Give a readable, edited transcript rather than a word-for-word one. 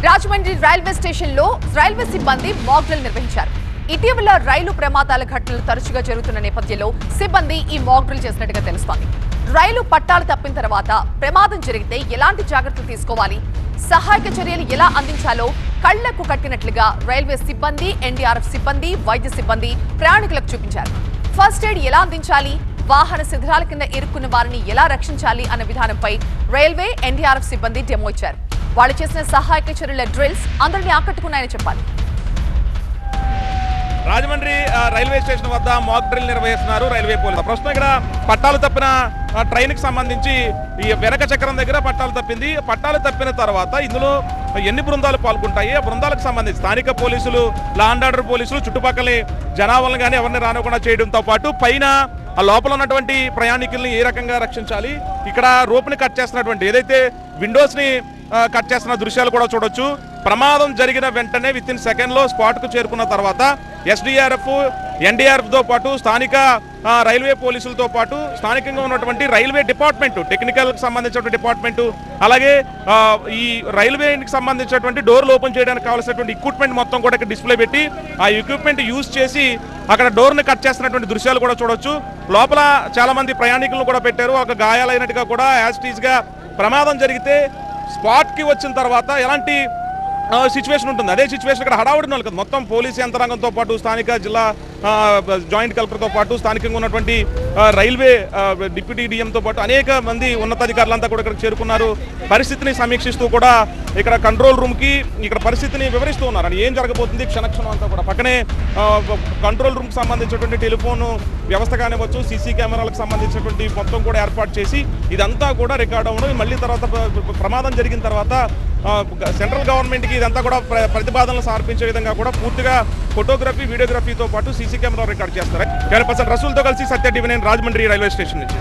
Rajahmundry railway స్టేషన్లో railway సిబ్బంది mock drill నిర్వహించారు. ఇటీవల రైలు ప్రమాదాల ఘటనలు తరచుగా జరుగుతున్న నేపథ్యంలో సిబ్బంది ఈ మాక్ డ్రిల్ చేసినట్టుగా తెలుస్తోంది. రైలు పట్టాలు తప్పిన తర్వాత ప్రమాదం జరిగితే ఎలాంటి జాగ్రత్తలు తీసుకోవాలి, సహాయక చర్యలు ఎలా అందించాలో కళ్లకు కట్టినట్లుగా రైల్వే సిబ్బంది, ఎన్డీఆర్ఎఫ్ సిబ్బంది, వైద్య సిబ్బంది ప్రయాణికులకు చూపించారు. ఫస్ట్ ఎయిడ్ ఎలా అందించాలి, వాహన శిథిరాల కింద ఇరుక్కున్న వారిని ఎలా రక్షించాలి అన్న విధానంపై రైల్వే, ఎన్డీఆర్ఎఫ్ సిబ్బంది డెమో ఇచ్చారు. వాళ్ళు చేసిన సహాయక చర్యల డ్రిల్స్ అందరినీ ఆకట్టుకున్నాయని చెప్పాలి. రాజమండ్రి రైల్వే స్టేషన్ వద్ద మాక్ డ్రిల్ నిర్వహిస్తున్నారు రైల్వే పోలీసులు. ప్రస్తుతం ఇక్కడ పట్టాలు తప్పిన ట్రైన్ కి సంబంధించి ఈ వెనక చక్రం దగ్గర పట్టాలు తప్పింది. పట్టాలు తప్పిన తర్వాత ఇందులో ఎన్ని బృందాలు పాల్గొంటాయి, ఆ బృందాలకు సంబంధించి స్థానిక పోలీసులు, లా అండ్ ఆర్డర్ పోలీసులు చుట్టుపక్కల జనాభాలను కానీ ఎవరిని రానివ్వకుండా చేయడంతో పాటు పైన ఆ లోపల ఉన్నటువంటి ప్రయాణికుల్ని ఏ రకంగా రక్షించాలి, ఇక్కడ రోప్ని కట్ చేస్తున్నటువంటి ఏదైతే విండోస్ ని కట్ చేస్తున్న దృశ్యాలు కూడా చూడొచ్చు. ప్రమాదం జరిగిన వెంటనే విత్ ఇన్ సెకండ్ లో స్పాట్ కు చేరుకున్న తర్వాత ఎస్డీఆర్ఎఫ్, ఎన్డీఆర్ఎఫ్ తో పాటు స్థానిక రైల్వే పోలీసులతో పాటు స్థానికంగా ఉన్నటువంటి రైల్వే డిపార్ట్మెంట్, టెక్నికల్ కి సంబంధించినటువంటి డిపార్ట్మెంట్, అలాగే ఈ రైల్వేకి సంబంధించినటువంటి డోర్లు ఓపెన్ చేయడానికి కావాల్సినటువంటి ఎక్విప్మెంట్ మొత్తం కూడా ఇక్కడ డిస్ప్లే పెట్టి ఆ ఎక్విప్మెంట్ యూజ్ చేసి అక్కడ డోర్ ని కట్ చేస్తున్నటువంటి దృశ్యాలు కూడా చూడొచ్చు. లోపల చాలా మంది ప్రయాణికులను కూడా పెట్టారు. ఒక గాయాలైనట్టుగా కూడా యాజ్ టీజ్ గా ప్రమాదం జరిగితే స్పాట్ కి వచ్చిన తర్వాత ఎలాంటి సిచ్యువేషన్ ఉంటుంది, అదే సిచ్యువేషన్ ఇక్కడ హడావుడి నెలకొంది. మొత్తం పోలీసు యంత్రాంగంతో పాటు స్థానిక జిల్లా జాయింట్ కలెక్టర్తో పాటు స్థానికంగా ఉన్నటువంటి రైల్వే డిప్యూటీ డిఎంతో పాటు అనేక మంది ఉన్నతాధికారులంతా కూడా ఇక్కడ చేరుకున్నారు. పరిస్థితిని సమీక్షిస్తూ కూడా ఇక్కడ కంట్రోల్ రూమ్కి ఇక్కడ పరిస్థితిని వివరిస్తూ ఉన్నారు. అని ఏం జరగబోతుంది క్షణక్షణం అంతా కూడా. పక్కనే కంట్రోల్ రూమ్కి సంబంధించినటువంటి టెలిఫోన్ వ్యవస్థ కానివ్వచ్చు, సీసీ కెమెరాలకు సంబంధించినటువంటి మొత్తం కూడా ఏర్పాటు చేసి ఇదంతా కూడా రికార్డ్ అవ్వడం, మళ్ళీ తర్వాత ప్రమాదం జరిగిన తర్వాత సెంట్రల్ గవర్నమెంట్కి ఇదంతా కూడా ప్రతిపాదనలు సమర్పించే విధంగా కూడా పూర్తిగా ఫోటోగ్రఫీ, వీడియోగ్రఫీతో పాటు సీసీ కెమెరా రికార్డ్ చేస్తారు. 100% రసూల్తో కలిసి సత్య టీవీ 9 రాజమండ్రి రైల్వే స్టేషన్ నుంచి.